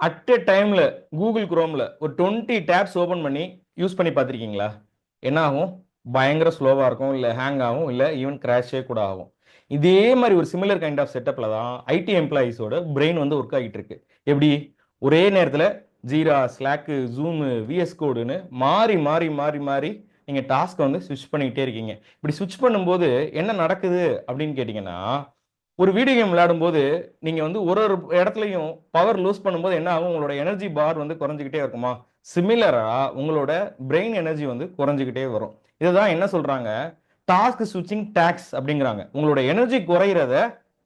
At a டைம்ல Google குரோம்ல ஒரு 20 tabs open பண்ணி யூஸ் பண்ணி பார்த்திருக்கீங்களா? என்ன ஆகும்? பயங்கர ஸ்லோவா இருக்கும், இல்ல ஹேங் ஆகும், இல்ல ஈவன் கிராஷே கூட ஆகும். இதே மாதிரி ஒரு சிமிலர் கைண்ட் ஆஃப் செட்டப்ல தான் ஐடி எம்ப்ளாயிஸோட பிரெயின் வந்து ஒர்க் ஆகிட்டு இருக்கு. எப்படி? ஒரே நேரத்துல ஜீரா, ஸ்லாக், ஜூம், விஎஸ் கோடுன்னு மாறி மாறி மாறி மாறி நீங்க டாஸ்க் வந்து ஸ்விட்ச் பண்ணிக்கிட்டே இருக்கீங்க. இப்படி ஸ்விட்ச் பண்ணும்போது என்ன நடக்குது அப்படின்னு கேட்டீங்கன்னா, ஒரு வீடியோ கேம் விளையாடும்போது நீங்க வந்து ஒரு ஒரு இடத்துலயும் பவர் லூஸ் பண்ணும்போது என்ன ஆகும்? உங்களோட எனர்ஜி பார் வந்து குறைஞ்சுக்கிட்டே இருக்குமா? சிமிலரா உங்களோட பிரெயின் எனர்ஜி வந்து குறைஞ்சுக்கிட்டே வரும். இதுதான் என்ன சொல்றாங்க? டாஸ்க் ஸ்விட்சிங் டாக்ஸ் அப்படிங்கிறாங்க. உங்களோட எனர்ஜி குறையிறத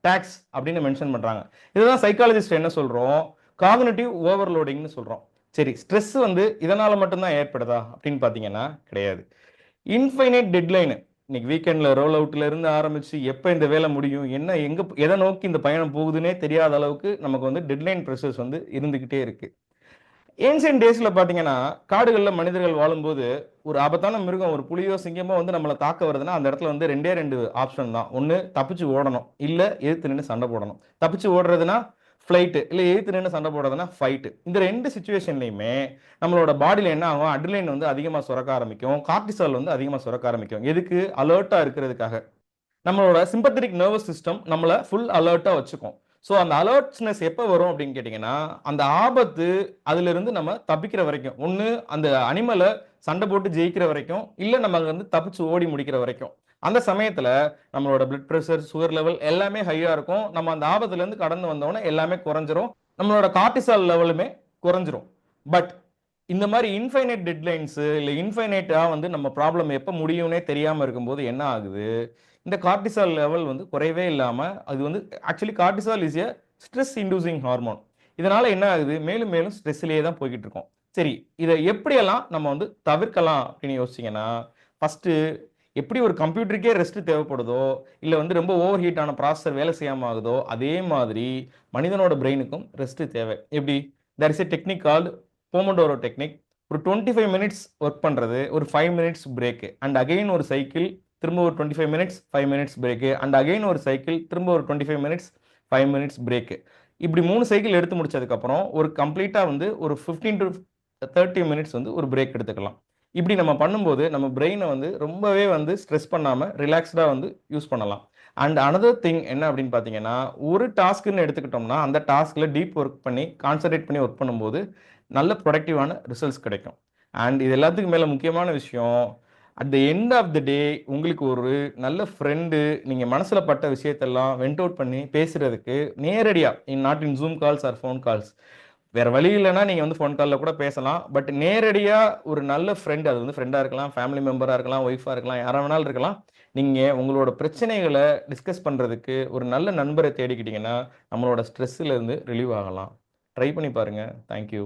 டாக்ஸ் அப்படின்னு மென்ஷன் பண்றாங்க. இதுதான் சைக்காலஜிஸ்ட் என்ன சொல்றோம்? காக்னிட்டிவ் ஓவர்லோடிங்னு சொல்றோம். சரி, ஸ்ட்ரெஸ் வந்து இதனால மட்டும் தான் ஏற்படுதா அப்படின்னு பாத்தீங்கன்னா கிடையாது. Infinite deadline. இன்னைக்கு வீக்கெண்ட்ல ரோல் அவுட்ல இருந்து ஆரம்பிச்சு எப்ப இந்த வேலை முடியும், என்ன எங்க எதை நோக்கி இந்த பயணம் போகுதுன்னே தெரியாத அளவுக்கு நமக்கு வந்து டெட்லைன் ப்ரெஷர்ஸ் வந்து இருந்துகிட்டே இருக்கு. ஏன்சியன்ட் டேஸ்ல பாத்தீங்கன்னா, காடுகள்ல மனிதர்கள் வாழும்போது ஒரு ஆபத்தான மிருகம், ஒரு புலியோ சிங்கமோ வந்து நம்மள தாக்க வருதுன்னா அந்த இடத்துல வந்து ரெண்டே ரெண்டு ஆப்ஷன் தான். ஒன்னு தப்பிச்சு ஓடணும், இல்ல எதிர்த்து நின்று சண்டை போடணும். தப்பிச்சு ஓடுறதுன்னா ஃபிளைட், இல்ல எதிர்த்து நின்று சண்டை போடுறதுன்னா ஃபைட். இந்த ரெண்டு சுச்சுவேஷன்லயுமே நம்மளோட பாடியில என்ன ஆகும்? அட்ரினலின் வந்து அதிகமா சுரக்க ஆரம்பிக்கும், கார்டிசால் வந்து அதிகமா சுரக்க ஆரம்பிக்கும். எதுக்கு? அலர்ட்டா இருக்கிறதுக்காக. நம்மளோட சிம்பத்தட்டிக் நர்வஸ் சிஸ்டம் நம்மள ஃபுல் அலர்ட்டா வச்சுக்கும். ஸோ அந்த அலர்ட்னஸ் எப்போ வரும் அப்படின்னு கேட்டிங்கன்னா, அந்த ஆபத்து அதிலிருந்து நம்ம தப்பிக்கிற வரைக்கும். ஒண்ணு அந்த அனிமல சண்டை போட்டு ஜெயிக்கிற வரைக்கும், இல்ல நம்ம அங்கருந்து தப்பிச்சு ஓடி முடிக்கிற வரைக்கும். அந்த சமயத்துல நம்மளோட பிளட் பிரஷர், சுகர் லெவல் எல்லாமே ஹையா இருக்கும். நம்ம அந்த ஆபத்துலேருந்து கடந்து வந்தோனே எல்லாமே குறைஞ்சிரும். நம்மளோட கார்டிசால் லெவலுமே குறைஞ்சிரும். பட் இந்த மாதிரி இன்ஃபைனைட் டெட்லைன்ஸ் இல்ல இன்ஃபைனைட்டா வந்து நம்ம ப்ராப்ளம் எப்ப முடியும்னே தெரியாம இருக்கும்போது என்ன ஆகுது? இந்த கார்டிசால் லெவல் வந்து குறையவே இல்லாம அது வந்து actually cortisol is a stress inducing hormone. இதனால என்ன ஆகுது? மேலும் மேலும் ஸ்ட்ரெஸ்லயே தான் போய்க்கிட்டு இருக்கோம். சரி, இத எப்படியெல்லாம் நம்ம வந்து தவிர்க்கலாம் அப்படின்னு யோசிச்சீங்கன்னா, ஃபர்ஸ்ட் எப்படி ஒரு கம்ப்யூட்டருக்கே ரெஸ்ட் தேவைப்படுதோ, இல்ல வந்து ரொம்ப ஓவர் ஹீட் ஆன ப்ராசஸர் வேலை செய்யாம ஆகுதோ, அதே மாதிரி மனிதனோட பிரெயினுக்கும் ரெஸ்ட் தேவை. எப்படி? There is a technique called pomodoro technique. ஒரு 25 மினிட்ஸ் ஒர்க் பண்றது, ஒரு 5 மினிட்ஸ் பிரேக் அண்ட் அகைன் ஒரு சைக்கிள், திரும்ப ஒரு 25 minutes 5 minutes break and again ஒரு சைக்கிள், திரும்ப ஒரு 25 மினிட்ஸ் 5 மினிட்ஸ் பிரேக். இப்படி 3 சைக்கிள் எடுத்து முடிச்சதுக்கு அப்புறம் ஒரு கம்ப்ளீட்டா வந்து ஒரு 15 டு 30 மினிட்ஸ் வந்து ஒரு பிரேக் எடுத்துக்கலாம். இப்படி நம்ம பண்ணும்போது நம்ம பிரெயினை வந்து ரொம்பவே வந்து ஸ்ட்ரெஸ் பண்ணாம ரிலாக்ஸ்டா வந்து யூஸ் பண்ணலாம். அண்ட் அனதர் திங் என்ன அப்படின்னு பார்த்தீங்கன்னா, ஒரு டாஸ்க்ன்னு எடுத்துக்கிட்டோம்னா அந்த டாஸ்க்ல டீப் ஒர்க் பண்ணி கான்சென்ட்ரேட் பண்ணி ஒர்க் பண்ணும்போது நல்ல ப்ரொடக்டிவான ரிசல்ட்ஸ் கிடைக்கும். அண்ட் இது எல்லாத்துக்கும் மேல முக்கியமான விஷயம், at the end of the day உங்களுக்கு ஒரு நல்ல ஃப்ரெண்டு, நீங்க மனசுல பட்ட விஷயத்தெல்லாம் வென்ட் அவுட் பண்ணி பேசுறதுக்கு நேரடியா not in Zoom calls or phone calls. வேற வழி இல்லன்னா நீங்க வந்து ஃபோன் கால்ல கூட பேசலாம். பட் நேரடியா ஒரு நல்ல ஃப்ரெண்ட், அது வந்து ஃப்ரெண்டா இருக்கலாம், ஃபேமிலி மெம்பரா இருக்கலாம், ஒய்ஃபா இருக்கலாம், யாரா வேணாலும் இருக்கலாம். நீங்க உங்களோட பிரச்சனைகள டிஸ்கஸ் பண்றதுக்கு ஒரு நல்ல நண்பர தேடிக்கிட்டீங்கன்னா, நம்மளோட ஸ்ட்ரெஸ்ல இருந்து ரிலீவ் ஆகலாம். ட்ரை பண்ணி பாருங்க. Thank you.